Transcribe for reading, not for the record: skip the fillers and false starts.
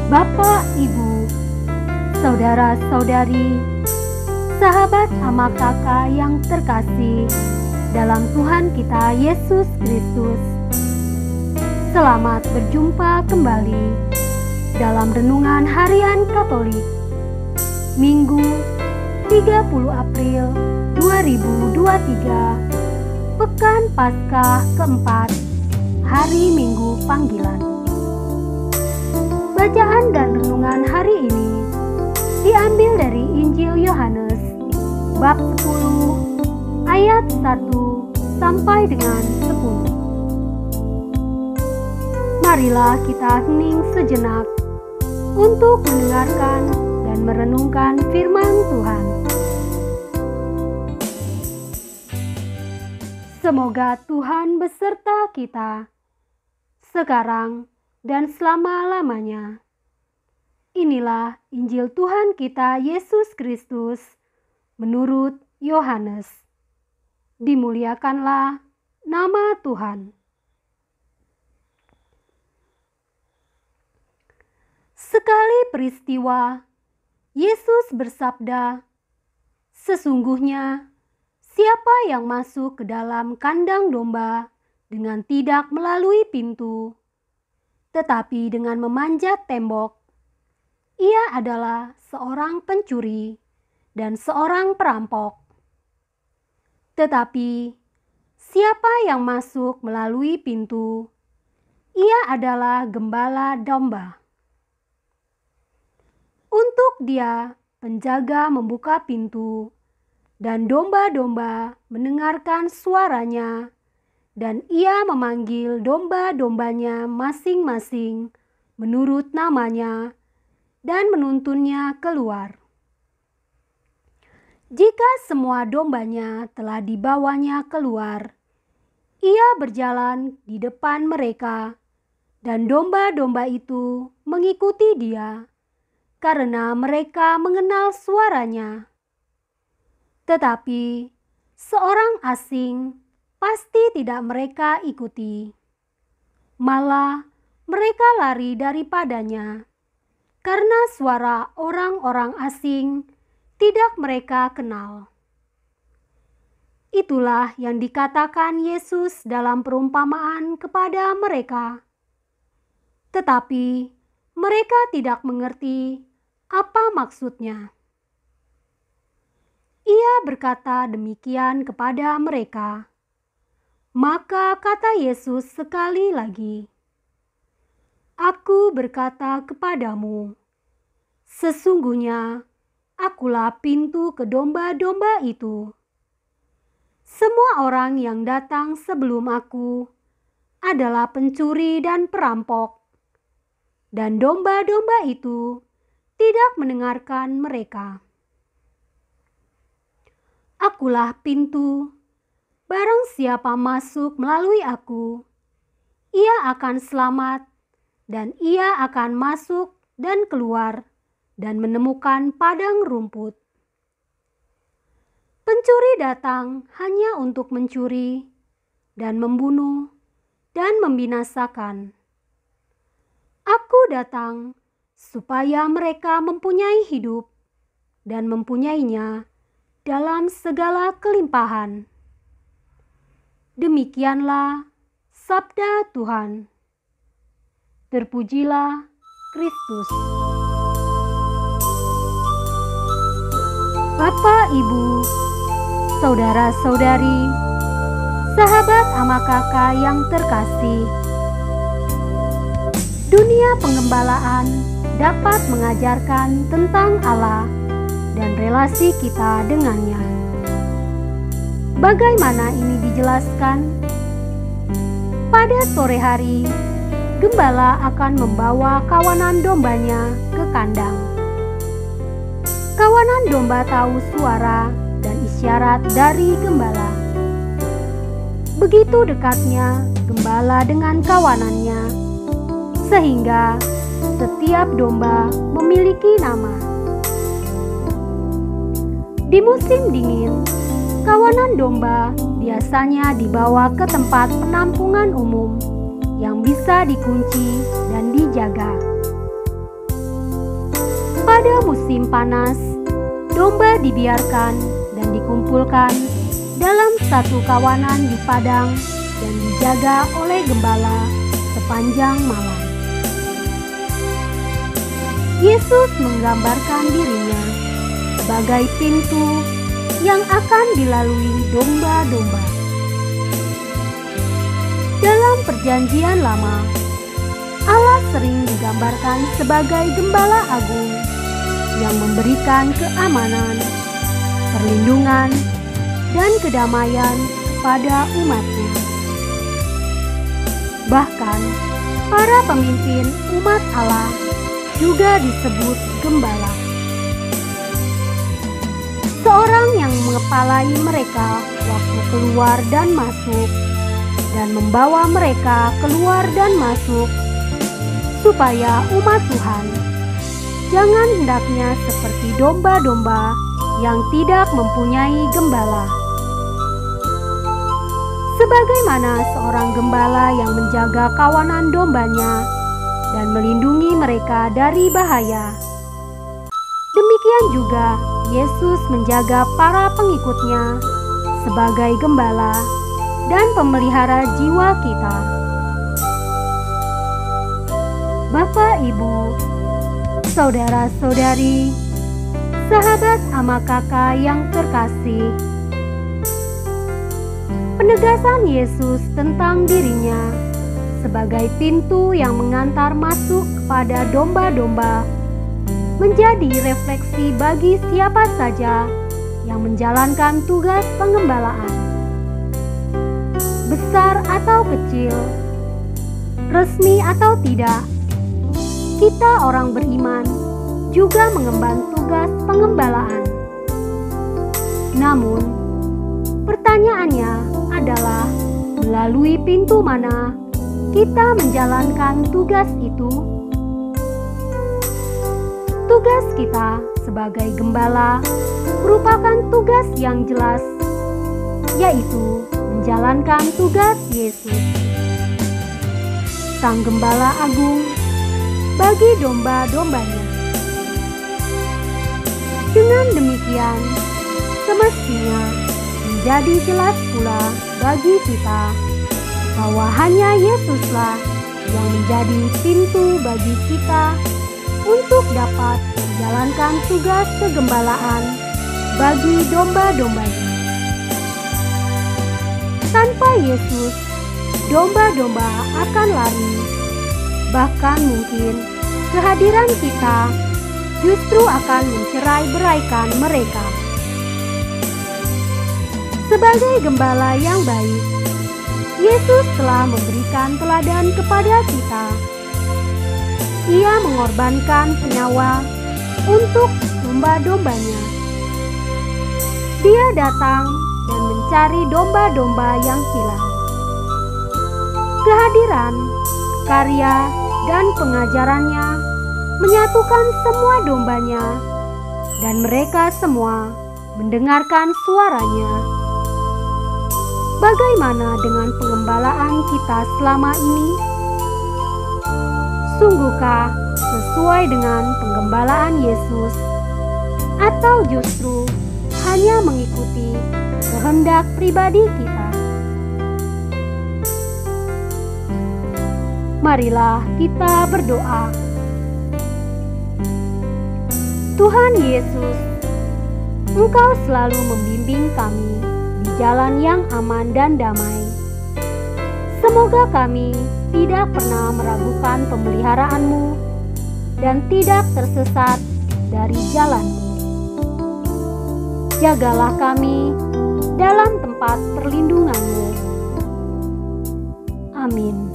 Bapak, Ibu, saudara-saudari, sahabat ama kakak yang terkasih dalam Tuhan kita Yesus Kristus. Selamat berjumpa kembali dalam Renungan Harian Katolik Minggu 30 April 2023, Pekan Paskah keempat, Hari Minggu Panggilan. Bacaan dan renungan hari ini diambil dari Injil Yohanes bab 10 ayat 1 sampai dengan 10. Marilah kita hening sejenak untuk mendengarkan dan merenungkan firman Tuhan. Semoga Tuhan beserta kita sekarang dan selama-lamanya. Inilah Injil Tuhan kita Yesus Kristus menurut Yohanes. Dimuliakanlah nama Tuhan. Sekali peristiwa, Yesus bersabda, "Sesungguhnya siapa yang masuk ke dalam kandang domba dengan tidak melalui pintu, tetapi dengan memanjat tembok, ia adalah seorang pencuri dan seorang perampok. Tetapi siapa yang masuk melalui pintu, ia adalah gembala domba. Untuk dia, penjaga membuka pintu, dan domba-domba mendengarkan suaranya, dan ia memanggil domba-dombanya masing-masing menurut namanya dan menuntunnya keluar. Jika semua dombanya telah dibawanya keluar, ia berjalan di depan mereka, dan domba-domba itu mengikuti dia, karena mereka mengenal suaranya. Tetapi seorang asing pasti tidak mereka ikuti. Malah mereka lari daripadanya, karena suara orang-orang asing tidak mereka kenal." Itulah yang dikatakan Yesus dalam perumpamaan kepada mereka. Tetapi mereka tidak mengerti apa maksudnya. Ia berkata demikian kepada mereka. Maka kata Yesus sekali lagi, "Aku berkata kepadamu, sesungguhnya akulah pintu ke domba-domba itu. Semua orang yang datang sebelum aku adalah pencuri dan perampok, dan domba-domba itu tidak mendengarkan mereka. Akulah pintu. Barang siapa masuk melalui aku, ia akan selamat, dan ia akan masuk dan keluar dan menemukan padang rumput. Pencuri datang hanya untuk mencuri dan membunuh dan membinasakan. Aku datang supaya mereka mempunyai hidup dan mempunyainya dalam segala kelimpahan." Demikianlah sabda Tuhan. Terpujilah Kristus. Bapak, Ibu, saudara-saudari, sahabat ama kakak yang terkasih, dunia penggembalaan dapat mengajarkan tentang Allah dan relasi kita dengannya. Bagaimana ini dijelaskan? Pada sore hari, gembala akan membawa kawanan dombanya ke kandang. Kawanan domba tahu suara dan isyarat dari gembala. Begitu dekatnya gembala dengan kawanannya, sehingga setiap domba memiliki nama. Di musim dingin, kawanan domba biasanya dibawa ke tempat penampungan umum yang bisa dikunci dan dijaga. panas, domba dibiarkan dan dikumpulkan dalam satu kawanan di padang dan dijaga oleh gembala sepanjang malam. Yesus menggambarkan dirinya sebagai pintu yang akan dilalui domba-domba. Dalam Perjanjian Lama, Allah sering digambarkan sebagai gembala agung yang memberikan keamanan, perlindungan, dan kedamaian kepada umatnya. Bahkan, para pemimpin umat Allah juga disebut gembala. Seorang yang mengepalai mereka waktu keluar dan masuk, dan membawa mereka keluar dan masuk, supaya umat Tuhan jangan hendaknya seperti domba-domba yang tidak mempunyai gembala. Sebagaimana seorang gembala yang menjaga kawanan dombanya dan melindungi mereka dari bahaya, demikian juga Yesus menjaga para pengikutnya sebagai gembala dan pemelihara jiwa kita. Bapak, Ibu, saudara-saudari, sahabat ama kakak yang terkasih, penegasan Yesus tentang dirinya sebagai pintu yang mengantar masuk kepada domba-domba menjadi refleksi bagi siapa saja yang menjalankan tugas pengembalaan. Besar atau kecil, resmi atau tidak, kita orang beriman juga mengemban tugas pengembalaan. Namun, pertanyaannya adalah melalui pintu mana kita menjalankan tugas itu? Tugas kita sebagai gembala merupakan tugas yang jelas, yaitu menjalankan tugas Yesus, Sang Gembala Agung, bagi domba-dombanya. Dengan demikian, semestinya menjadi jelas pula bagi kita bahwa hanya Yesuslah yang menjadi pintu bagi kita untuk dapat menjalankan tugas kegembalaan bagi domba-dombanya. Tanpa Yesus, domba-domba akan lari. Bahkan mungkin kehadiran kita justru akan mencerai-beraikan mereka. Sebagai gembala yang baik, Yesus telah memberikan teladan kepada kita. Ia mengorbankan nyawa untuk domba-dombanya. Dia datang dan mencari domba-domba yang hilang. Kehadiran, karya, dan pengajarannya menyatukan semua dombanya, dan mereka semua mendengarkan suaranya. Bagaimana dengan pengembalaan kita selama ini? Sungguhkah sesuai dengan penggembalaan Yesus, atau justru hanya mengikuti kehendak pribadi kita? Marilah kita berdoa. Tuhan Yesus, Engkau selalu membimbing kami di jalan yang aman dan damai. Semoga kami tidak pernah meragukan pemeliharaanmu dan tidak tersesat dari jalanmu. Jagalah kami dalam tempat perlindunganmu. Amin.